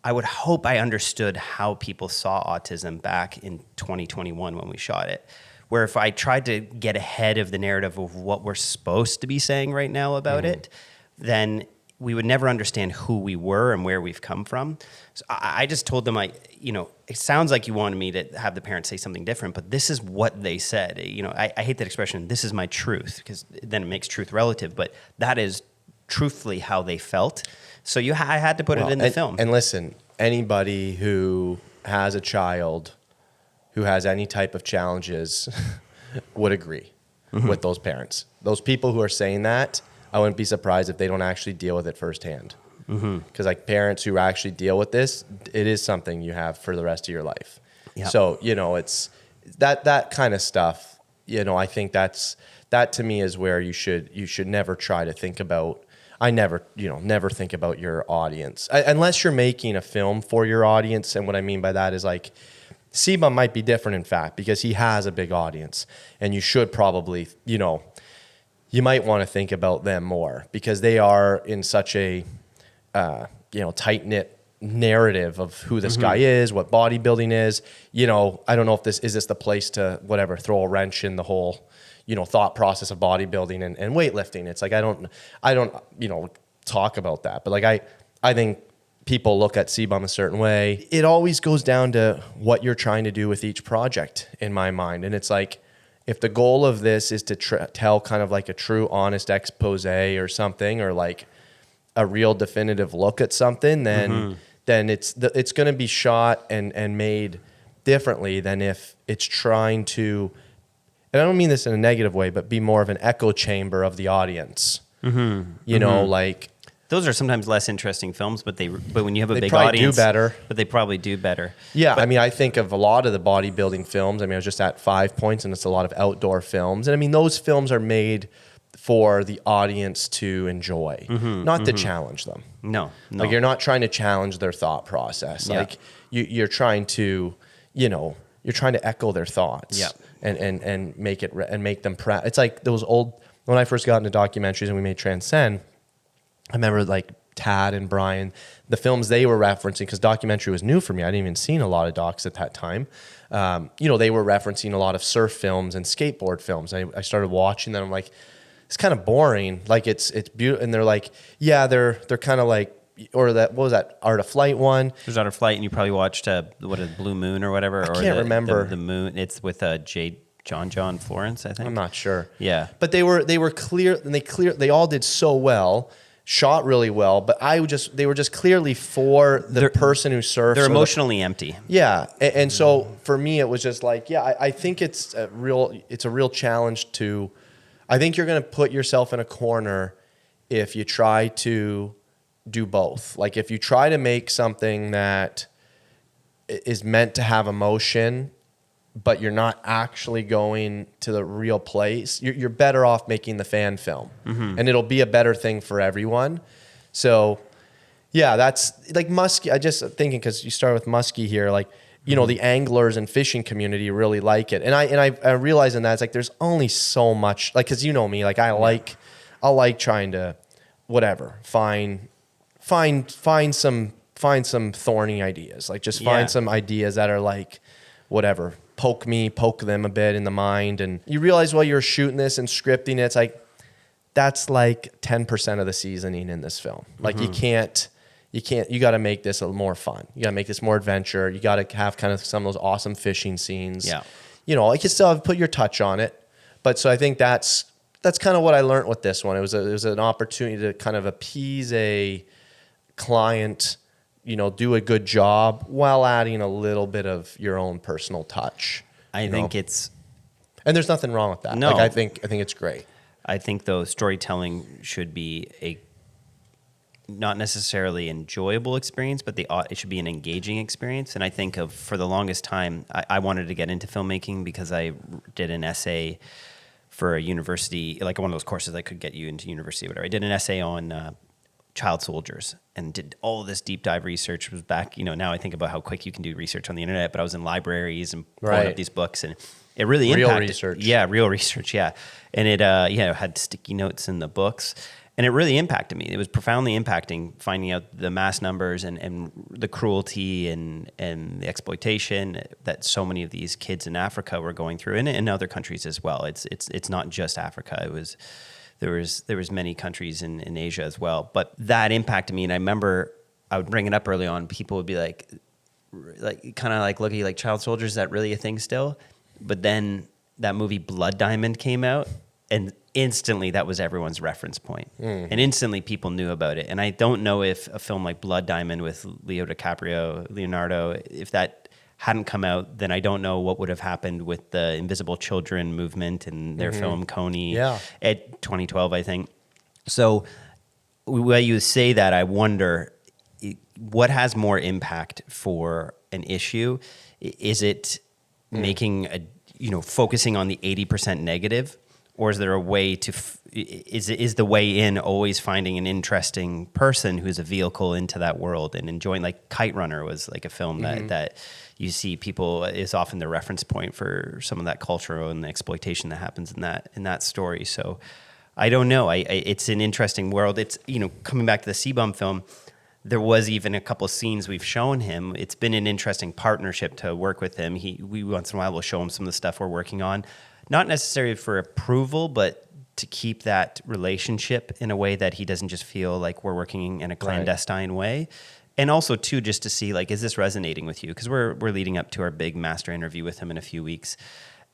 I would hope I understood how people saw autism back in 2021 when we shot it. Where if I tried to get ahead of the narrative of what we're supposed to be saying right now about it, then we would never understand who we were and where we've come from. So I just told them, it sounds like you wanted me to have the parents say something different, but this is what they said. I hate that expression, this is my truth, because then it makes truth relative, but that is truthfully how they felt. So I had to put it in the film. And listen, anybody who has a child who has any type of challenges would agree with those parents. Those people who are saying that, I wouldn't be surprised if they don't actually deal with it firsthand. Because like parents who actually deal with this, it is something you have for the rest of your life. Yep. So, it's that kind of stuff, I think that to me is where you should never try to think about. I never think about your audience unless you're making a film for your audience. And what I mean by that is like, CBum might be different, in fact, because he has a big audience, and you should probably, you might want to think about them more because they are in such a, tight-knit narrative of who this guy is, what bodybuilding is. I don't know if this is the place to throw a wrench in the whole, thought process of bodybuilding and weightlifting. It's like I don't talk about that, but like I think people look at CBum a certain way. It always goes down to what you're trying to do with each project in my mind. And it's like, if the goal of this is to tell kind of like a true, honest expose or something, or like a real definitive look at something, then it's going to be shot and made differently than if it's trying to, and I don't mean this in a negative way, but be more of an echo chamber of the audience. Like, those are sometimes less interesting films, but when you have a big probably audience, do better. But they probably do better. Yeah, I think of a lot of the bodybuilding films. I was just at 5 Points, and it's a lot of outdoor films. And those films are made for the audience to enjoy, not to challenge them. No. Like you're not trying to challenge their thought process. Yeah. Like you're trying to, you're trying to echo their thoughts. Yeah. And make it and make them proud. It's like those old, when I first got into documentaries and we made Transcend, I remember like Tad and Brian, the films they were referencing, because documentary was new for me. I hadn't even seen a lot of docs at that time. They were referencing a lot of surf films and skateboard films. I started watching them. I'm like, it's kind of boring. Like it's beautiful. And they're like, yeah, they're kind of like, or that, what was that, Art of Flight one? There's Art of Flight, and you probably watched Blue Moon or whatever. I can't remember. The Moon. It's with John Florence, I think. I'm not sure. Yeah. But they were clear, and they all did so well. Shot really well, but they were just clearly for the person who surfs. They're emotionally empty. Yeah, and so for me, it was just like, I think it's a real challenge to. I think you're going to put yourself in a corner if you try to do both. Like if you try to make something that is meant to have emotion, but you're not actually going to the real place, you're better off making the fan film. And it'll be a better thing for everyone. So, yeah, that's like Muskie. I just thinking, because you start with Muskie here, like, the anglers and fishing community really like it. And I realize in that, it's like there's only so much, like, because me, like I like trying to find some thorny ideas. Like just find some ideas that are like, poke them a bit in the mind. And you realize while you're shooting this and scripting it, it's like, that's like 10% of the seasoning in this film. Like you got to make this a little more fun. You got to make this more adventure. You got to have kind of some of those awesome fishing scenes. Yeah. Like you still have to put your touch on it. But so I think that's kind of what I learned with this one. It was an opportunity to kind of appease a client, do a good job while adding a little bit of your own personal touch. I think it's And there's nothing wrong with that. No. Like, I think it's great. I think though storytelling should be a not necessarily enjoyable experience, but it should be an engaging experience. And I think for the longest time, I wanted to get into filmmaking because I did an essay for a university, like one of those courses that could get you into university or whatever. I did an essay on child soldiers and did all this deep dive research. It was back, now I think about how quick you can do research on the internet, but I was in libraries and pulling up these books, and it really real impacted. research. Yeah, real research, yeah. And it had sticky notes in the books. And it really impacted me. It was profoundly impacting, finding out the mass numbers and the cruelty and the exploitation that so many of these kids in Africa were going through, and in other countries as well. It's not just Africa. There was many countries in Asia as well. But that impacted me, and I remember I would bring it up early on. People would be like kind of like looking like child soldiers. Is that really a thing still? But then that movie Blood Diamond came out, and instantly that was everyone's reference point. And instantly people knew about it. And I don't know if a film like Blood Diamond with Leonardo, if that hadn't come out, then I don't know what would have happened with the Invisible Children movement and their film Coney at 2012, I think. So when you say that, I wonder what has more impact for an issue. Is it making focusing on the 80% negative? Or is there a way to, is the way in always finding an interesting person who's a vehicle into that world and enjoying, like Kite Runner was like a film that you see people is often the reference point for some of that culture and the exploitation that happens in that story. So I don't know. It's an interesting world. It's, coming back to the CBum film, there was even a couple of scenes we've shown him. It's been an interesting partnership to work with him. We once in a while will show him some of the stuff we're working on. Not necessarily for approval, but to keep that relationship in a way that he doesn't just feel like we're working in a clandestine way. And also, too, just to see, like, is this resonating with you? Because we're leading up to our big master interview with him in a few weeks.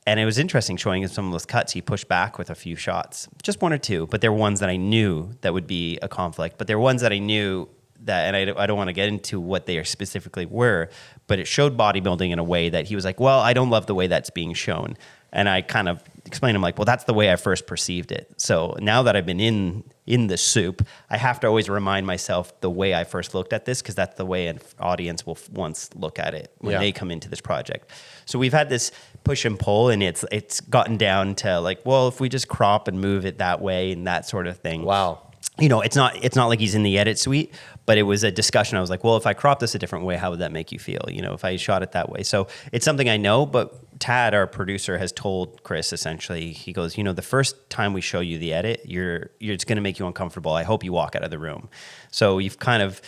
And it was interesting showing him some of those cuts. He pushed back with a few shots, just one or two. But there were ones that I knew that would be a conflict. But there were ones that I knew that, and I don't want to get into what they specifically were, but it showed bodybuilding in a way that he was like, well, I don't love the way that's being shown. And I kind of explained to him, like, well, that's the way I first perceived it. So now that I've been in the soup, I have to always remind myself the way I first looked at this, because that's the way an audience will once look at it when they come into this project. So we've had this push and pull, and it's gotten down to like, well, if we just crop and move it that way and that sort of thing. Wow. It's not like he's in the edit suite, but it was a discussion. I was like, well, if I crop this a different way, how would that make you feel? If I shot it that way. So it's something I know, but Tad, our producer, has told Chris, essentially, he goes, the first time we show you the edit, it's going to make you uncomfortable. I hope you walk out of the room. So you've kind of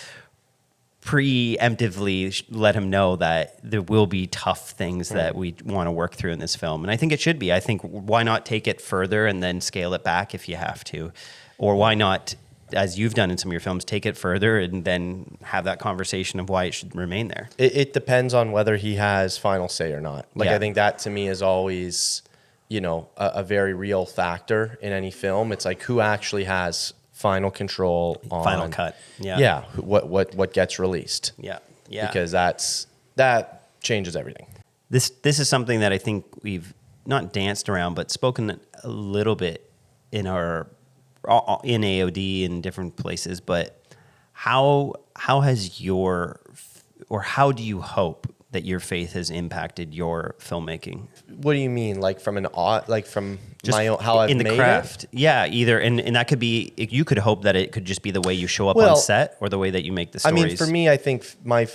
preemptively let him know that there will be tough things that we want to work through in this film. And I think it should be. I think why not take it further and then scale it back if you have to? Or why not, as you've done in some of your films, take it further and then have that conversation of why it should remain there? It depends on whether he has final say or not. I think that to me is always, a very real factor in any film. It's like who actually has final control on final cut. Yeah. Yeah. What gets released. Yeah. Yeah. Because that changes everything. This is something that I think we've not danced around, but spoken a little bit in AOD in different places. But how has how do you hope that your faith has impacted your filmmaking? What do you mean? Like from Just my own, how I've in the made craft? it? Yeah, either. And that could be, you could hope that it could just be the way you show up on set or the way that you make the stories. I mean, for me, I think my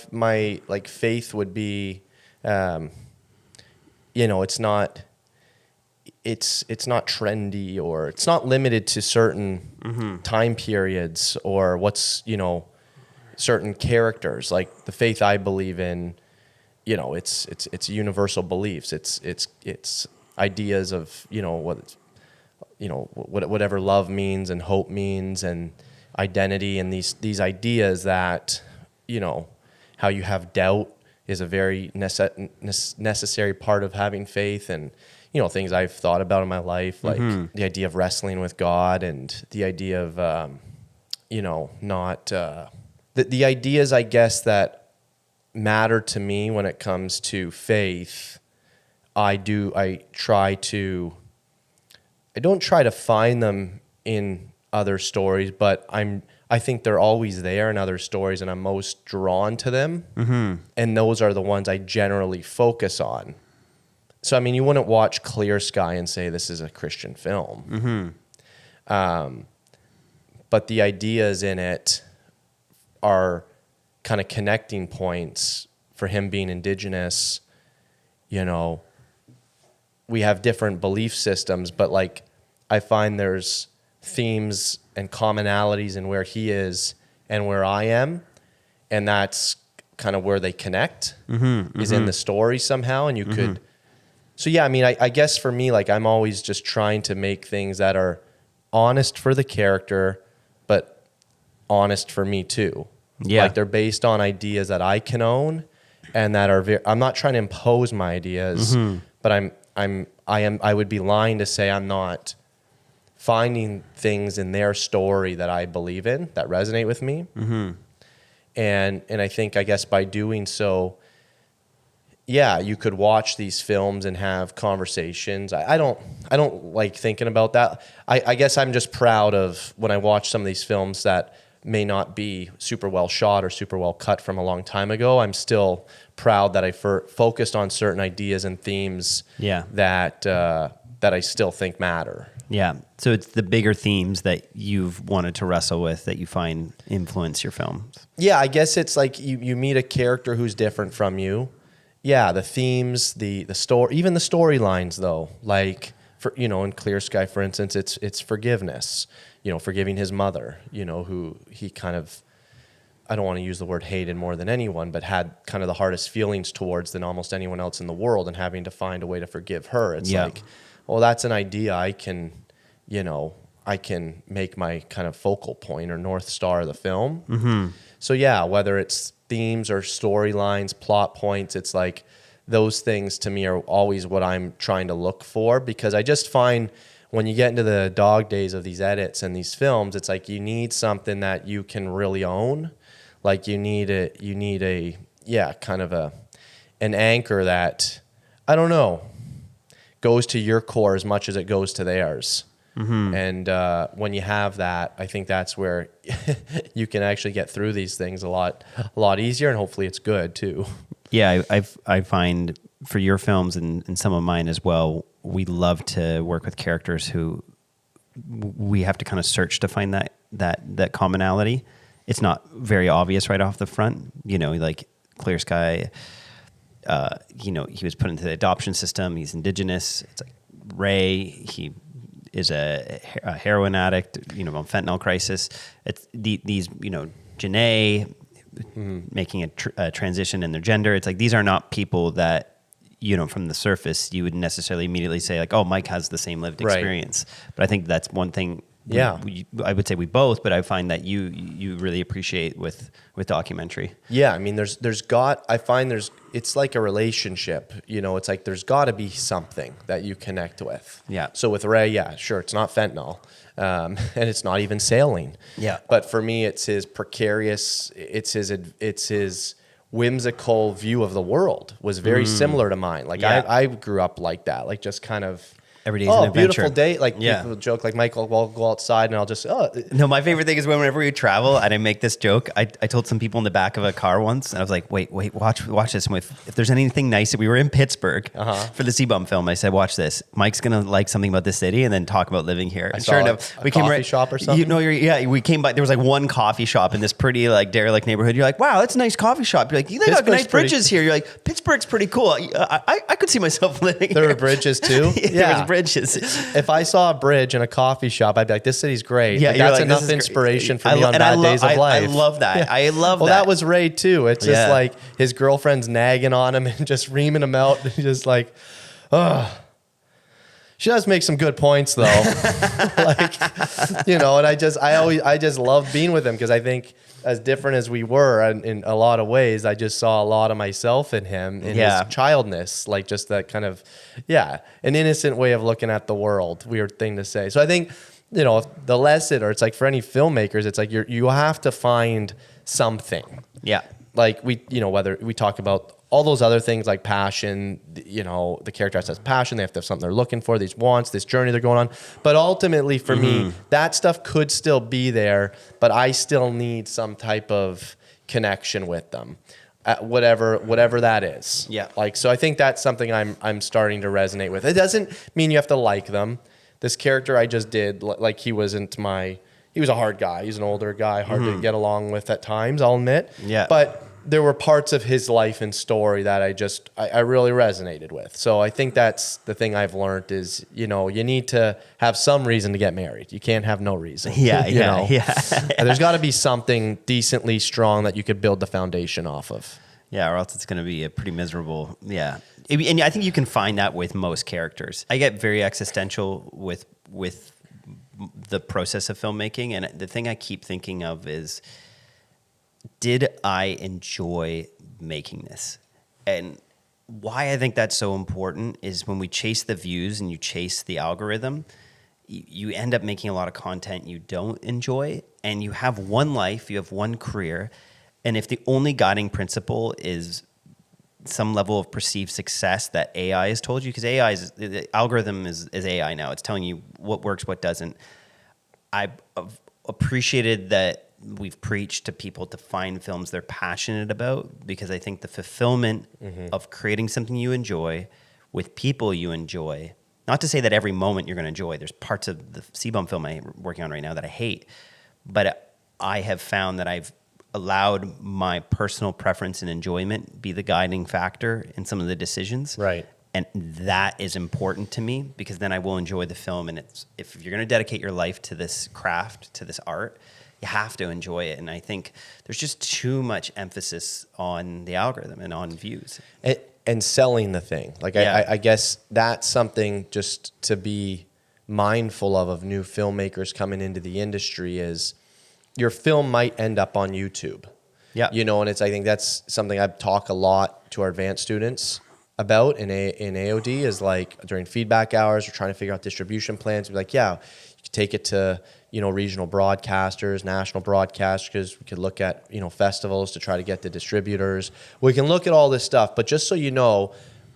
like faith would be, it's not trendy, or it's not limited to certain time periods or certain characters. Like the faith I believe in, it's universal beliefs. It's ideas of whatever love means and hope means and identity, and these ideas that how you have doubt is a very necessary part of having faith, and things I've thought about in my life, like the idea of wrestling with God, and the idea of not the ideas, I guess, that matter to me when it comes to faith I don't try to find them in other stories, but I think they're always there in other stories, and I'm most drawn to them. Mm-hmm. And those are the ones I generally focus on. So, I mean, you wouldn't watch Clear Sky and say this is a Christian film. Mm-hmm. But the ideas in it are kind of connecting points for him being Indigenous. You know, we have different belief systems, but like I find there's themes and commonalities in where he is and where I am, and that's kind of where they connect is in the story somehow. And you could, so yeah, I mean, I guess for me, like I'm always just trying to make things that are honest for the character, but honest for me too. Yeah, like they're based on ideas that I can own, and that are I'm not trying to impose my ideas, but I would be lying to say I'm not finding things in their story that I believe in, that resonate with me. Mm-hmm. And I think, I guess by doing so, yeah, you could watch these films and have conversations. I don't like thinking about that. I guess I'm just proud of when I watch some of these films that may not be super well shot or super well cut from a long time ago. I'm still proud that I focused on certain ideas and themes that I still think matter. Yeah. So it's the bigger themes that you've wanted to wrestle with that you find influence your films. Yeah, I guess it's like you meet a character who's different from you. Yeah, the themes, the story, even the storylines though. Like for in Clear Sky, for instance, it's forgiveness. Forgiving his mother, who he kind of, I don't want to use the word hated more than anyone, but had kind of the hardest feelings towards than almost anyone else in the world, and having to find a way to forgive her. It's like, well, that's an idea I can make my kind of focal point or North Star of the film. Mm-hmm. So yeah, whether it's themes or storylines, plot points, it's like those things to me are always what I'm trying to look for, because I just find when you get into the dog days of these edits and these films, it's like you need something that you can really own. Like you need a kind of an anchor that, I don't know, goes to your core as much as it goes to theirs. Mm-hmm. And when you have that, I think that's where you can actually get through these things a lot easier, and hopefully it's good too. Yeah, I find for your films and some of mine as well, we love to work with characters who we have to kind of search to find that commonality. It's not very obvious right off the front. Like Clear Sky, he was put into the adoption system. He's Indigenous. It's like Ray, he is a heroin addict, on fentanyl crisis. It's these, Janae making a transition in their gender. It's like, these are not people that, from the surface, you would necessarily immediately say like, oh, Mike has the same lived experience. Right. But I think that's one thing. Yeah, I would say we both, but I find that you really appreciate with documentary. Yeah, I mean, it's like a relationship. It's like there's got to be something that you connect with. Yeah. So with Ray, yeah, sure, it's not fentanyl, and it's not even sailing. Yeah. But for me, it's his precarious. It's his whimsical view of the world was very similar to mine. Like I grew up like that, like just kind of. Every day's an adventure. Beautiful day. Like people joke, like Michael, we'll go outside and I'll just, No, my favorite thing is whenever we travel, and I make this joke. I told some people in the back of a car once, and I was like, wait, watch this. If there's anything nice, we were in Pittsburgh for the CBum film. I said, watch this. Mike's going to like something about this city and then talk about living here. And sure enough, we came shop or something? We came by, there was like one coffee shop in this pretty like derelict neighborhood. You're like, wow, that's a nice coffee shop. You're like, they got nice bridges here. You're like, Pittsburgh's pretty cool. I could see myself living there. There were bridges too? There was bridges. If I saw a bridge in a coffee shop, I'd be like, this city's great. Yeah, that's enough inspiration for me on bad days of life. I love that. Yeah. I love that. Well, that was Ray too. It's just like his girlfriend's nagging on him and just reaming him out. And just like, she does make some good points though. And I just love being with him, because I think as different as we were in a lot of ways, I just saw a lot of myself in him, in his childness, like just that kind of, an innocent way of looking at the world. Weird thing to say. So I think, the lesson, or it's like for any filmmakers, it's like you have to find something. Yeah. Like whether we talk about all those other things like passion, you know, the character has passion. They have to have something they're looking for, these wants, this journey they're going on. But ultimately for me, that stuff could still be there, but I still need some type of connection with them. Whatever that is. Yeah. Like, so I think that's something I'm starting to resonate with. It doesn't mean you have to like them. This character I just did, like he was a hard guy. He's an older guy, hard to get along with at times, I'll admit. Yeah. But there were parts of his life and story that I really resonated with. So I think that's the thing I've learned is, you know, you need to have some reason to get married. You can't have no reason. Yeah, you yeah, know? yeah. And there's got to be something decently strong that you could build the foundation off of. Yeah, or else it's going to be a pretty miserable, yeah. And I think you can find that with most characters. I get very existential with the process of filmmaking, and the thing I keep thinking of is, did I enjoy making this? And why I think that's so important is when we chase the views and you chase the algorithm, you end up making a lot of content you don't enjoy, and you have one life, you have one career, and if the only guiding principle is some level of perceived success that AI has told you, because the algorithm is AI now, it's telling you what works, what doesn't. I appreciated that we've preached to people to find films they're passionate about, because I think the fulfillment of creating something you enjoy with people you enjoy, not to say that every moment you're going to enjoy. There's parts of the CBum film I'm working on right now that I hate, but I have found that I've allowed my personal preference and enjoyment be the guiding factor in some of the decisions. Right. And that is important to me, because then I will enjoy the film. And if you're going to dedicate your life to this craft, to this art, you have to enjoy it. And I think there's just too much emphasis on the algorithm and on views. And selling the thing. Like, Yeah. I guess that's something just to be mindful of new filmmakers coming into the industry is your film might end up on YouTube. Yeah. You know, and I think that's something I talk a lot to our advanced students about in AOD is like during feedback hours, we're trying to figure out distribution plans. We're like, yeah, you could take it to, you know, regional broadcasters, national broadcasters. We could look at, you know, festivals to try to get the distributors. We can look at all this stuff, but just so you know,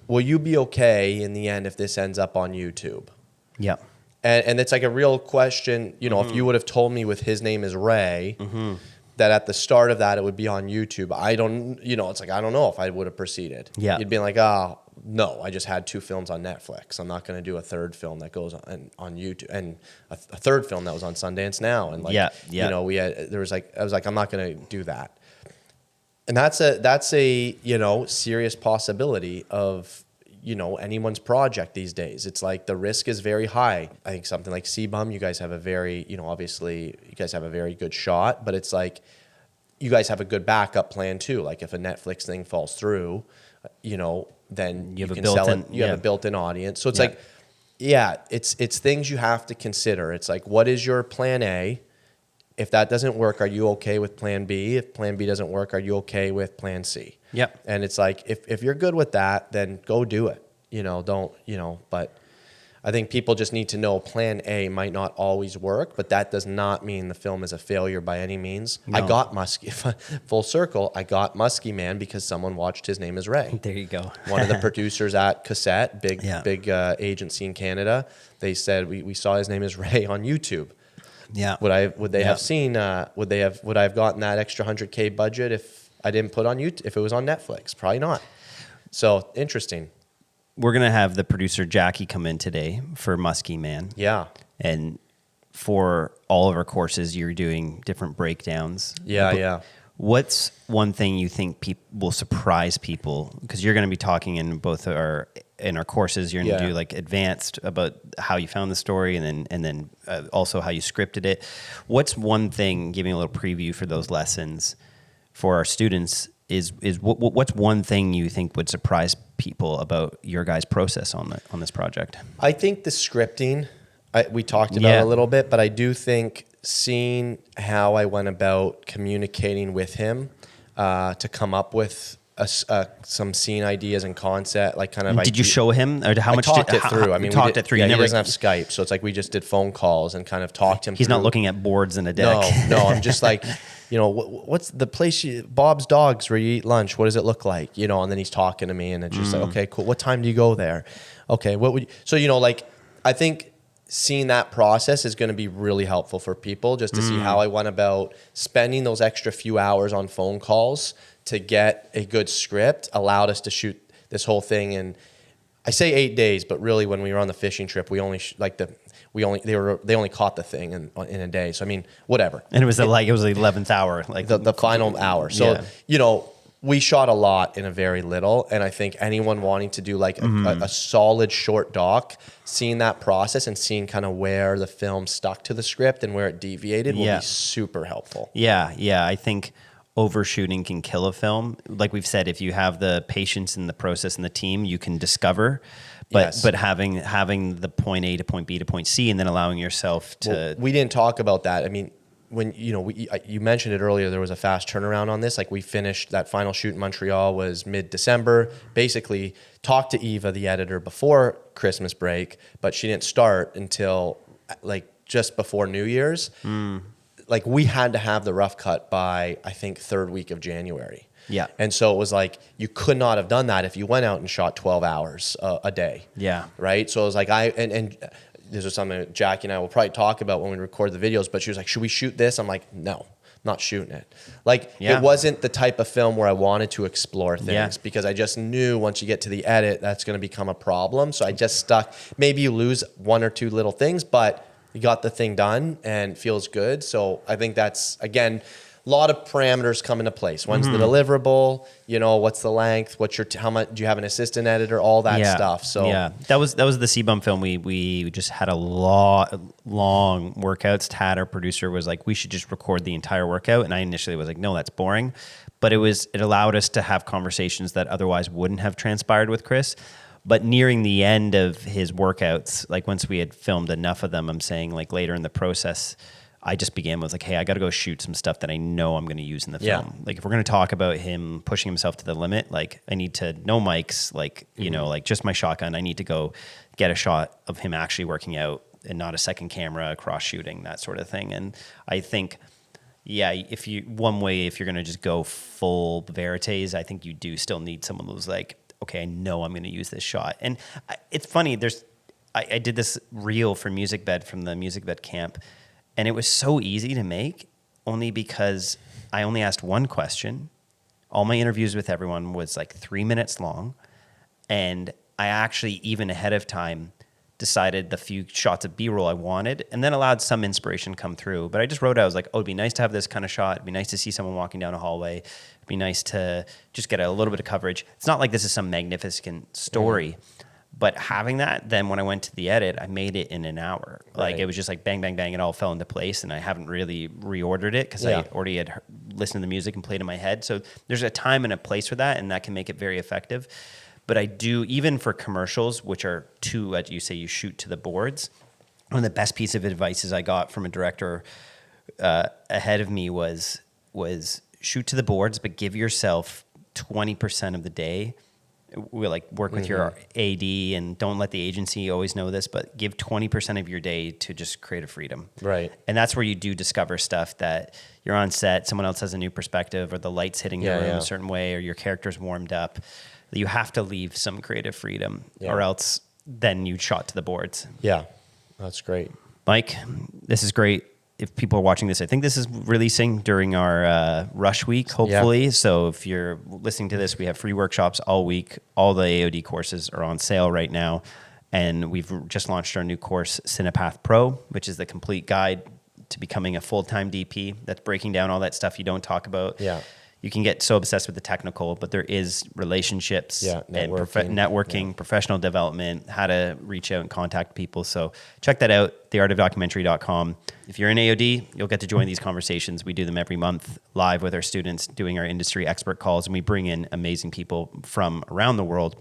will you be okay in the end if this ends up on YouTube? Yeah. And it's like a real question, you know, if you would have told me with His Name is Ray, that at the start of that it would be on YouTube, I don't, you know, it's like, I don't know if I would have proceeded. Yeah. You'd be like, oh, no, I just had 2 films on Netflix. I'm not going to do a third film that goes on YouTube, and a third film that was on Sundance Now. And like, you know, I was like, I'm not going to do that. And that's a, you know, serious possibility of, you know, anyone's project these days. It's like the risk is very high. I think something like CBum, you guys have a very, you know, obviously you guys have a very good shot, but it's like you guys have a good backup plan too. Like if a Netflix thing falls through, you know, then you can sell it. You have a built-in audience. So it's like, yeah, it's things you have to consider. It's like, what is your plan A? If that doesn't work, are you okay with plan B? If plan B doesn't work, are you okay with plan C? Yep. And it's like, if you're good with that, then go do it. You know, don't, you know, but I think people just need to know plan A might not always work, but that does not mean the film is a failure by any means. No. I got Muskie, full circle, I got Muskie Man because someone watched His Name is Ray. There you go. One of the producers at Cassette, big agency in Canada, they said, we saw His Name is Ray on YouTube. Yeah. Would they have seen, would I have gotten that extra $100K budget if I didn't put on YouTube, if it was on Netflix? Probably not. So interesting. We're going to have the producer Jackie come in today for Muskie Man. Yeah. And for all of our courses, you're doing different breakdowns. Yeah. What's one thing you think will surprise people? Because you're going to be talking in both our courses. You're going to do like advanced about how you found the story, and then also how you scripted it. What's one thing, giving a little preview for those lessons for our students, is what's one thing you think would surprise people about your guys' process on this project? I think the scripting, we talked about a little bit, but I do think seeing how I went about communicating with him to come up with some scene ideas and concept, like kind of. Did you show him, or how much? Talked it through. I mean, talked it through. Yeah, he doesn't have Skype, so it's like we just did phone calls and kind of talked him. He's not looking at boards and a deck. No, I'm just like, you know, what's the place, Bob's Dogs, where you eat lunch? What does it look like? You know, and then he's talking to me and it's just like, okay, cool. What time do you go there? Okay. What would you, so, you know, like, I think seeing that process is going to be really helpful for people just to see how I went about spending those extra few hours on phone calls to get a good script allowed us to shoot this whole thing in, I say 8 days, but really when we were on the fishing trip, they only caught the thing in a day. So I mean, whatever. And it was the 11th hour, like the final hour. So you know, we shot a lot in a very little, and I think anyone wanting to do like a solid short doc, seeing that process and seeing kind of where the film stuck to the script and where it deviated will be super helpful. Yeah, I think overshooting can kill a film. Like we've said, if you have the patience and the process and the team, you can discover. But having the point A to point B to point C, and then allowing yourself to. Well, we didn't talk about that. I mean, when you mentioned it earlier, there was a fast turnaround on this. Like we finished that final shoot in Montreal was mid-December. Basically, talked to Eva, the editor, before Christmas break, but she didn't start until like just before New Year's. Like we had to have the rough cut by, I think, third week of January. Yeah. And so it was like, you could not have done that if you went out and shot 12 hours a day. Yeah. Right. So it was like, and this is something Jackie and I will probably talk about when we record the videos, but she was like, should we shoot this? I'm like, no, not shooting it. Like it wasn't the type of film where I wanted to explore things because I just knew once you get to the edit, that's going to become a problem. So I just stuck, maybe you lose one or two little things, but you got the thing done and feels good. So I think that's, again, a lot of parameters come into place. When's the deliverable? You know, what's the length? What's your how much? Do you have an assistant editor? All that stuff. So that was the CBum film. We just had a long workouts. Tad, our producer, was like, we should just record the entire workout. And I initially was like, no, that's boring. But it allowed us to have conversations that otherwise wouldn't have transpired with Chris. But nearing the end of his workouts, like once we had filmed enough of them, I'm saying like later in the process, I just was like, hey, I got to go shoot some stuff that I know I'm going to use in the film. Like if we're going to talk about him pushing himself to the limit, like I need to no mics, like, you know, like just my shotgun. I need to go get a shot of him actually working out and not a second camera cross shooting, that sort of thing. And I think, if you're going to just go full verities, I think you do still need someone who's like, okay, I know I'm going to use this shot. And it's funny, I did this reel for Music Bed from the Music Bed camp, and it was so easy to make only because I only asked one question. All my interviews with everyone was like 3 minutes long, and I actually, even ahead of time, decided the few shots of B-roll I wanted, and then allowed some inspiration come through. But I just wrote out, I was like, oh, it'd be nice to have this kind of shot. It'd be nice to see someone walking down a hallway. It'd be nice to just get a little bit of coverage. It's not like this is some magnificent story, but having that, then when I went to the edit, I made it in an hour. Like it was just like bang, bang, bang. It all fell into place, and I haven't really reordered it because I already had listened to the music and played in my head. So there's a time and a place for that, and that can make it very effective. But I do, even for commercials, which are you say you shoot to the boards, one of the best piece of advice I got from a director ahead of me was shoot to the boards, but give yourself 20% of the day. We work with your AD, and don't let the agency always know this, but give 20% of your day to just creative freedom. Right. And that's where you do discover stuff that you're on set, someone else has a new perspective, or the light's hitting the room a certain way, or your character's warmed up. You have to leave some creative freedom, or else then you shot to the boards. Yeah, that's great. Mike, this is great. If people are watching this, I think this is releasing during our rush week, hopefully. Yeah. So if you're listening to this, we have free workshops all week. All the AOD courses are on sale right now. And we've just launched our new course, CinePath Pro, which is the complete guide to becoming a full-time DP. That's breaking down all that stuff you don't talk about. Yeah. You can get so obsessed with the technical, but there is relationships and networking, professional development, how to reach out and contact people. So check that out, theartofdocumentary.com. If you're in AOD, you'll get to join these conversations. We do them every month live with our students, doing our industry expert calls, and we bring in amazing people from around the world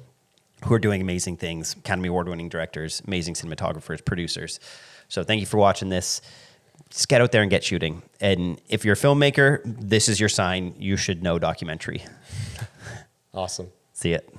who are doing amazing things, Academy Award-winning directors, amazing cinematographers, producers. So thank you for watching this. Just get out there and get shooting. And if you're a filmmaker, this is your sign. You should know documentary. Awesome. See it.